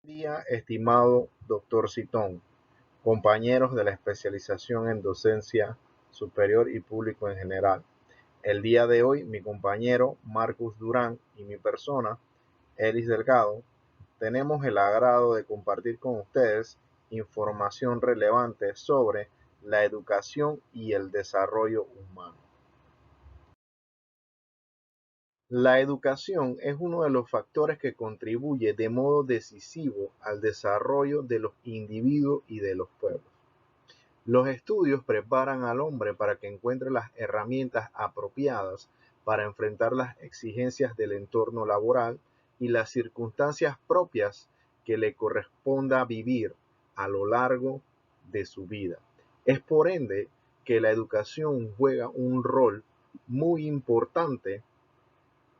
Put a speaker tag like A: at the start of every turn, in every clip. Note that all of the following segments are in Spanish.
A: Día, estimado doctor Citón, compañeros de la especialización en docencia superior y público en general. El día de hoy, mi compañero Marcus Durán y mi persona, Elis Delgado, tenemos el agrado de compartir con ustedes información relevante sobre la educación y el desarrollo humano. La educación es uno de los factores que contribuye de modo decisivo al desarrollo de los individuos y de los pueblos. Los estudios preparan al hombre para que encuentre las herramientas apropiadas para enfrentar las exigencias del entorno laboral y las circunstancias propias que le corresponda vivir a lo largo de su vida. Es por ende que la educación juega un rol muy importante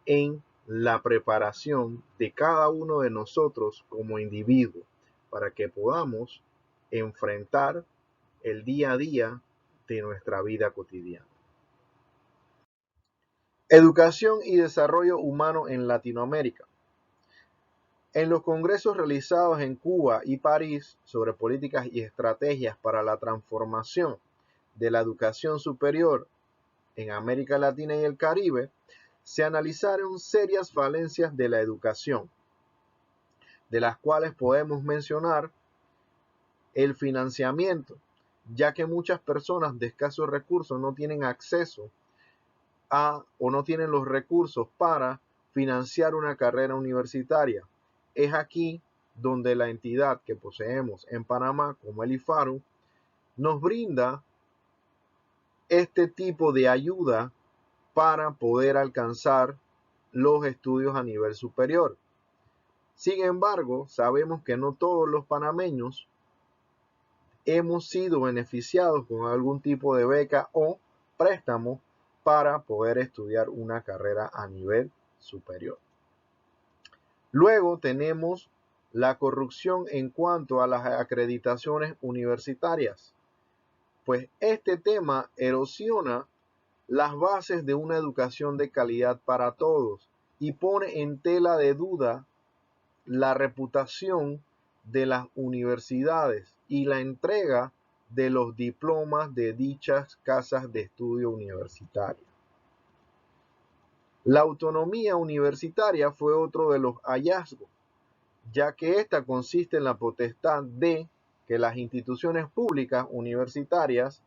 A: en la preparación de cada uno de nosotros como individuo para que podamos enfrentar el día a día de nuestra vida cotidiana. Educación y desarrollo humano en Latinoamérica. En los congresos realizados en Cuba y París sobre políticas y estrategias para la transformación de la educación superior en América Latina y el Caribe, se analizaron serias falencias de la educación, de las cuales podemos mencionar el financiamiento, ya que muchas personas de escasos recursos no tienen acceso a o no tienen los recursos para financiar una carrera universitaria. Es aquí donde la entidad que poseemos en Panamá, como el IFARU, nos brinda este tipo de ayuda para poder alcanzar los estudios a nivel superior. Sin embargo, sabemos que no todos los panameños hemos sido beneficiados con algún tipo de beca o préstamo para poder estudiar una carrera a nivel superior. Luego tenemos la corrupción en cuanto a las acreditaciones universitarias, pues este tema erosiona las bases de una educación de calidad para todos y pone en tela de duda la reputación de las universidades y la entrega de los diplomas de dichas casas de estudio universitaria. La autonomía universitaria fue otro de los hallazgos, ya que esta consiste en la potestad de que las instituciones públicas universitarias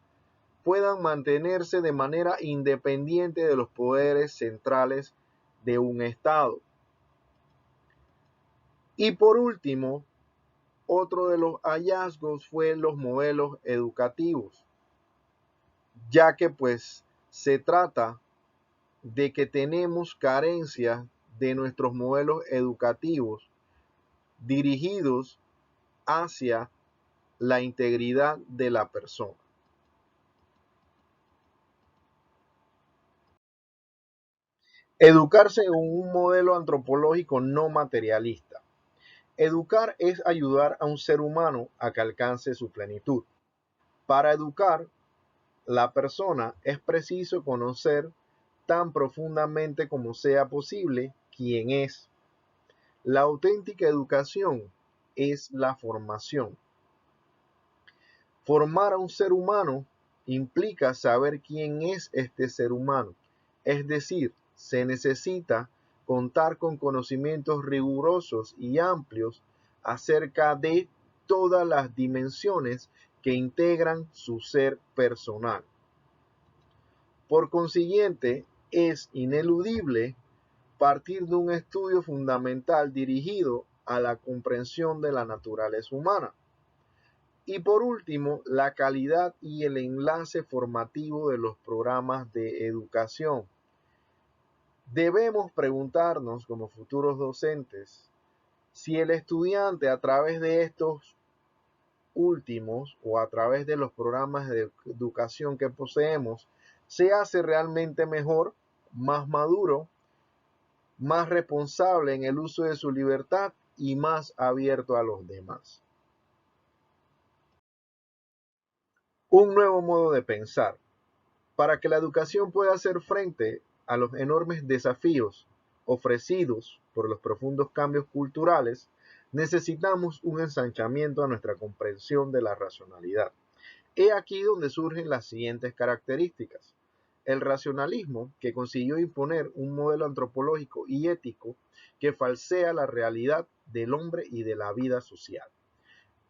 A: puedan mantenerse de manera independiente de los poderes centrales de un Estado. Y por último, otro de los hallazgos fue los modelos educativos, ya que pues se trata de que tenemos carencias de nuestros modelos educativos dirigidos hacia la integridad de la persona. Educarse en un modelo antropológico no materialista. Educar es ayudar a un ser humano a que alcance su plenitud. Para educar la persona es preciso conocer tan profundamente como sea posible quién es. La auténtica educación es la formación. Formar a un ser humano implica saber quién es este ser humano. Es decir, se necesita contar con conocimientos rigurosos y amplios acerca de todas las dimensiones que integran su ser personal. Por consiguiente, es ineludible partir de un estudio fundamental dirigido a la comprensión de la naturaleza humana. Y por último, la calidad y el enlace formativo de los programas de educación. Debemos preguntarnos como futuros docentes si el estudiante a través de estos últimos o a través de los programas de educación que poseemos se hace realmente mejor, más maduro, más responsable en el uso de su libertad y más abierto a los demás. Un nuevo modo de pensar. Para que la educación pueda hacer frente a los enormes desafíos ofrecidos por los profundos cambios culturales, necesitamos un ensanchamiento a nuestra comprensión de la racionalidad. He aquí donde surgen las siguientes características. El racionalismo, que consiguió imponer un modelo antropológico y ético que falsea la realidad del hombre y de la vida social.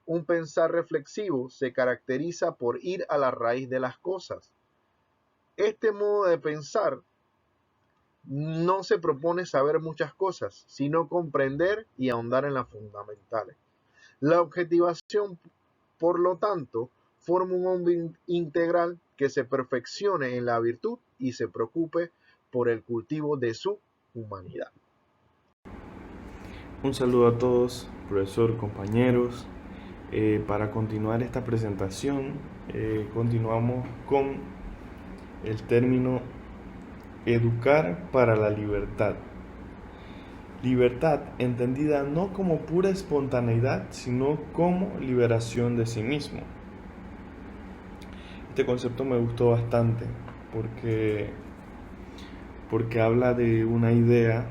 A: Un pensar reflexivo se caracteriza por ir a la raíz de las cosas. Este modo de pensar no se propone saber muchas cosas, sino comprender y ahondar en las fundamentales. La objetivación, por lo tanto, forma un hombre integral que se perfeccione en la virtud y se preocupe por el cultivo de su humanidad.
B: Un saludo a todos, profesor, compañeros. Para continuar esta presentación, continuamos con el término educar para la libertad. Libertad entendida no como pura espontaneidad, sino como liberación de sí mismo. Este concepto me gustó bastante porque habla de una idea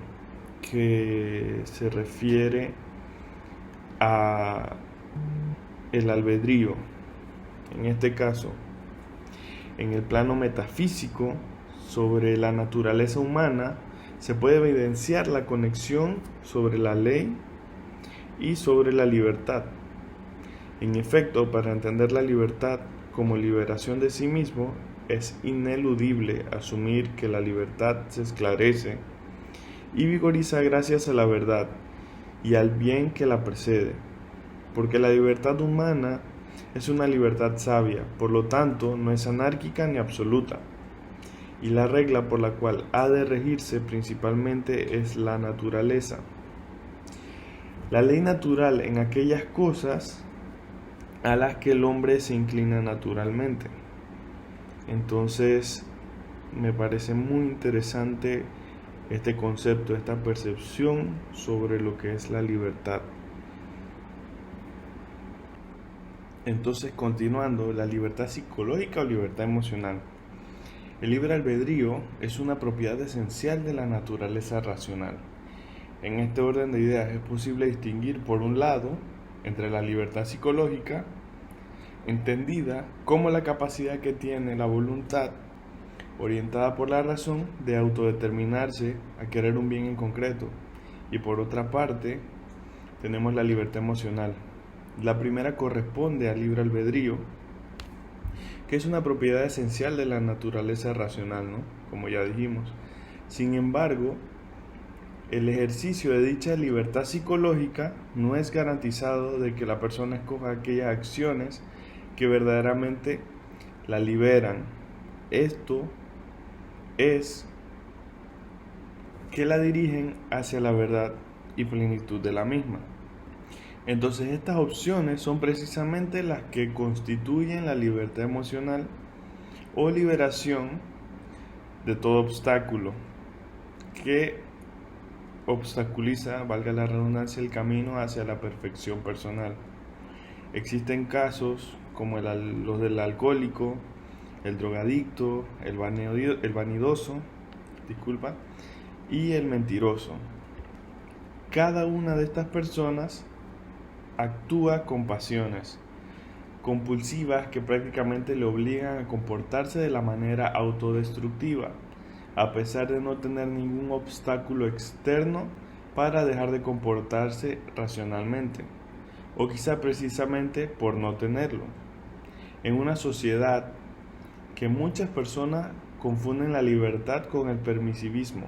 B: que se refiere a el albedrío. En este caso, en el plano metafísico, sobre la naturaleza humana, se puede evidenciar la conexión sobre la ley y sobre la libertad. En efecto, para entender la libertad como liberación de sí mismo, es ineludible asumir que la libertad se esclarece y vigoriza gracias a la verdad y al bien que la precede, porque la libertad humana es una libertad sabia, por lo tanto no es anárquica ni absoluta, y la regla por la cual ha de regirse principalmente es la naturaleza. La ley natural en aquellas cosas a las que el hombre se inclina naturalmente. Entonces, me parece muy interesante este concepto, esta percepción sobre lo que es la libertad. Entonces, continuando, la libertad psicológica o libertad emocional. El libre albedrío es una propiedad esencial de la naturaleza racional. En este orden de ideas es posible distinguir, por un lado, entre la libertad psicológica, entendida como la capacidad que tiene la voluntad, orientada por la razón, de autodeterminarse a querer un bien en concreto, y por otra parte, tenemos la libertad emocional. La primera corresponde al libre albedrío, que es una propiedad esencial de la naturaleza racional, ¿no? Como ya dijimos. Sin embargo, el ejercicio de dicha libertad psicológica no es garantizado de que la persona escoja aquellas acciones que verdaderamente la liberan. Esto es que la dirigen hacia la verdad y plenitud de la misma. Entonces estas opciones son precisamente las que constituyen la libertad emocional o liberación de todo obstáculo que obstaculiza, valga la redundancia, el camino hacia la perfección personal. Existen casos como los del alcohólico, el drogadicto, el vanidoso, y el mentiroso. Cada una de estas personas actúa con pasiones compulsivas que prácticamente le obligan a comportarse de la manera autodestructiva, a pesar de no tener ningún obstáculo externo para dejar de comportarse racionalmente, o quizá precisamente por no tenerlo. En una sociedad que muchas personas confunden la libertad con el permisivismo,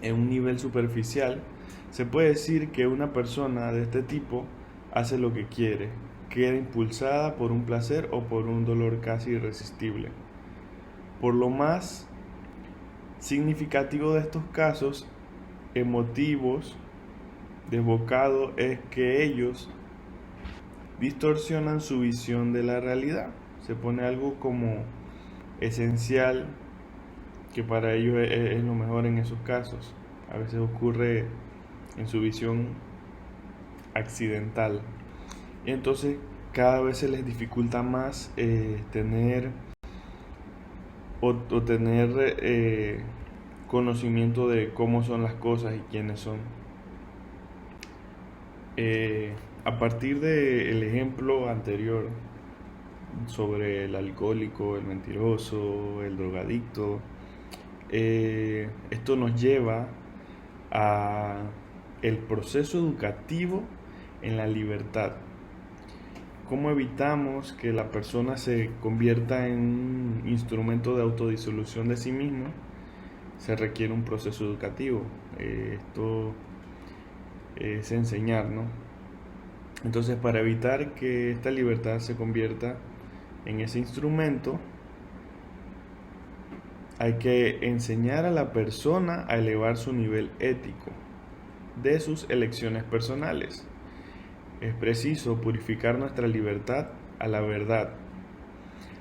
B: en un nivel superficial, se puede decir que una persona de este tipo hace lo que quiere, queda impulsada por un placer o por un dolor casi irresistible. Por lo más significativo de estos casos emotivos desbocados es que ellos distorsionan su visión de la realidad. Se pone algo como esencial que para ellos es lo mejor en esos casos. A veces ocurre en su visión accidental. Y entonces cada vez se les dificulta más tener conocimiento de cómo son las cosas y quiénes son. A partir del ejemplo anterior sobre el alcohólico, el mentiroso, el drogadicto, esto nos lleva a el proceso educativo en la libertad. ¿Cómo evitamos que la persona se convierta en un instrumento de autodisolución de sí mismo? Se requiere un proceso educativo. Esto es enseñar, ¿no? Entonces, para evitar que esta libertad se convierta en ese instrumento, hay que enseñar a la persona a elevar su nivel ético de sus elecciones personales. Es preciso purificar nuestra libertad a la verdad,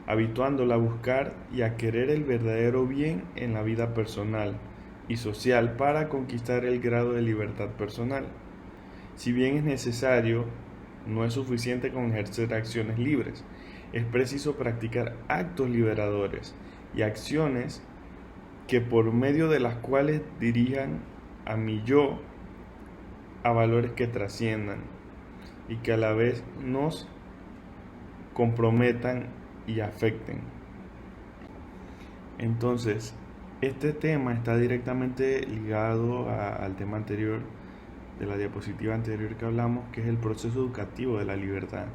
B: habituándola a buscar y a querer el verdadero bien en la vida personal y social para conquistar el grado de libertad personal. Si bien es necesario, no es suficiente con ejercer acciones libres. Es preciso practicar actos liberadores y acciones que por medio de las cuales dirijan a mi yo a valores que trasciendan y que a la vez nos comprometan y afecten. Entonces, este tema está directamente ligado al tema anterior, de la diapositiva anterior que hablamos, que es el proceso educativo de la libertad.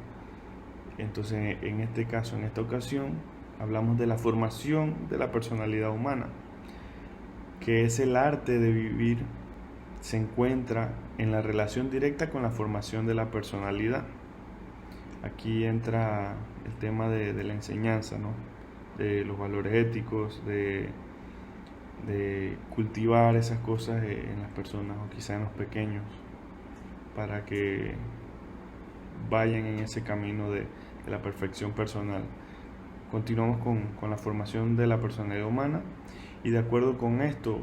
B: Entonces, en este caso, en esta ocasión, hablamos de la formación de la personalidad humana, que es el arte de vivir, se encuentra en la relación directa con la formación de la personalidad. Aquí entra el tema de la enseñanza, ¿no? De los valores éticos, de cultivar esas cosas en las personas o quizá en los pequeños para que vayan en ese camino de la perfección personal. Continuamos con la formación de la personalidad humana y de acuerdo con esto,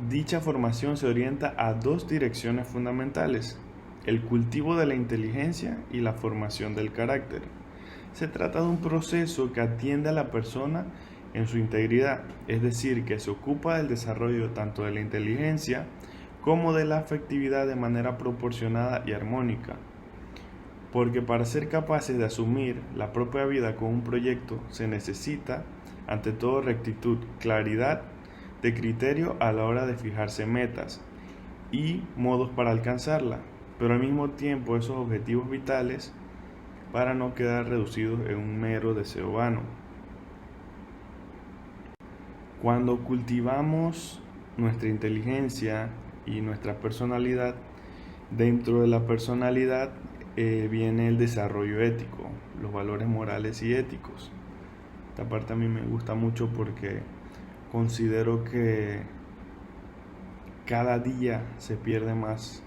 B: dicha formación se orienta a dos direcciones fundamentales: el cultivo de la inteligencia y la formación del carácter. Se trata de un proceso que atiende a la persona en su integridad, es decir, que se ocupa del desarrollo tanto de la inteligencia como de la afectividad de manera proporcionada y armónica. Porque para ser capaces de asumir la propia vida con un proyecto se necesita, ante todo, rectitud, claridad de criterio a la hora de fijarse metas y modos para alcanzarla, pero al mismo tiempo esos objetivos vitales para no quedar reducidos en un mero deseo vano. Cuando cultivamos nuestra inteligencia y nuestra personalidad, dentro de la personalidad viene el desarrollo ético, los valores morales y éticos. Esta parte a mí me gusta mucho porque considero que cada día se pierde más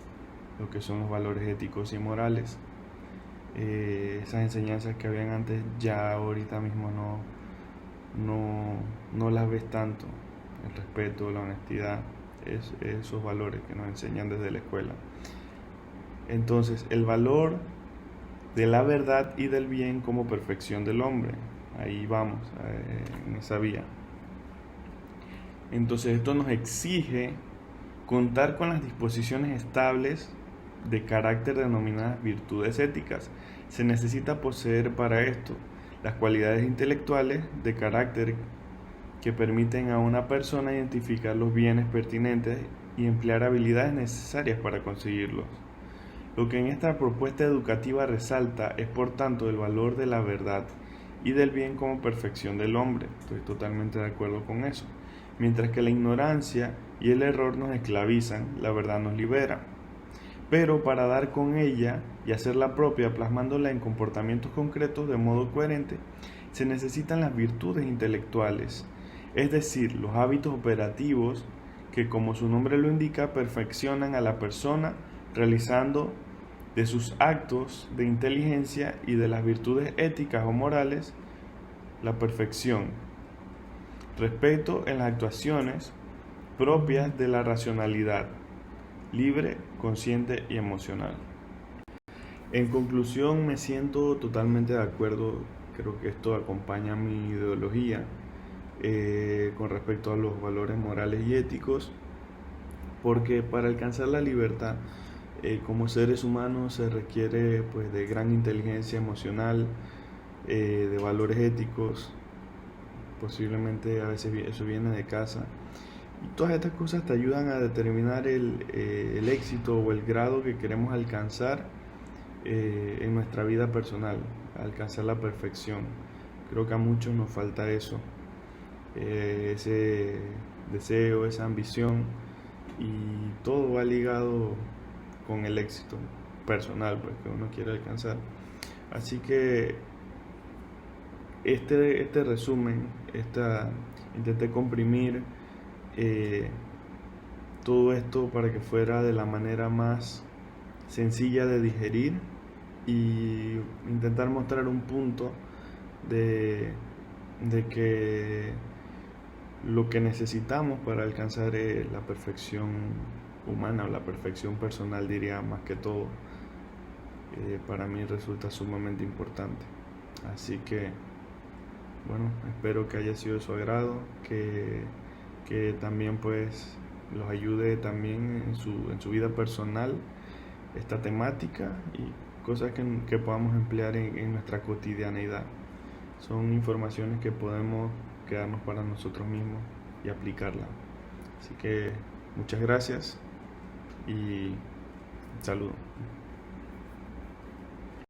B: lo que son los valores éticos y morales. Esas enseñanzas que habían antes ya ahorita mismo no las ves tanto. El respeto, la honestidad, esos valores que nos enseñan desde la escuela. Entonces, el valor de la verdad y del bien como perfección del hombre. Ahí vamos, en esa vía. Entonces, esto nos exige contar con las disposiciones estables de carácter denominadas virtudes éticas. Se necesita poseer para esto las cualidades intelectuales de carácter que permiten a una persona identificar los bienes pertinentes y emplear habilidades necesarias para conseguirlos. Lo que en esta propuesta educativa resalta es, por tanto, el valor de la verdad y del bien como perfección del hombre. Estoy totalmente de acuerdo con eso. Mientras que la ignorancia y el error nos esclavizan, la verdad nos libera. Pero para dar con ella y hacerla propia, plasmándola en comportamientos concretos de modo coherente, se necesitan las virtudes intelectuales, es decir, los hábitos operativos que, como su nombre lo indica, perfeccionan a la persona realizando de sus actos de inteligencia y de las virtudes éticas o morales la perfección. Respeto en las actuaciones propias de la racionalidad, libre, consciente y emocional. En conclusión, me siento totalmente de acuerdo, creo que esto acompaña mi ideología con respecto a los valores morales y éticos, porque para alcanzar la libertad Como seres humanos se requiere pues de gran inteligencia emocional, de valores éticos, posiblemente a veces eso viene de casa. Y todas estas cosas te ayudan a determinar el éxito o el grado que queremos alcanzar en nuestra vida personal, alcanzar la perfección. Creo que a muchos nos falta eso, ese deseo, esa ambición, y todo va ligado con el éxito personal pues, que uno quiere alcanzar. Así que este resumen, intenté comprimir todo esto para que fuera de la manera más sencilla de digerir y intentar mostrar un punto de, de que lo que necesitamos para alcanzar la perfección humana o la perfección personal, diría más que todo, para mí resulta sumamente importante. Así que, bueno, espero que haya sido de su agrado, que también pues los ayude también en su vida personal esta temática y cosas que podamos emplear en nuestra cotidianeidad. Son informaciones que podemos quedarnos para nosotros mismos y aplicarla. Así que muchas gracias y saludos.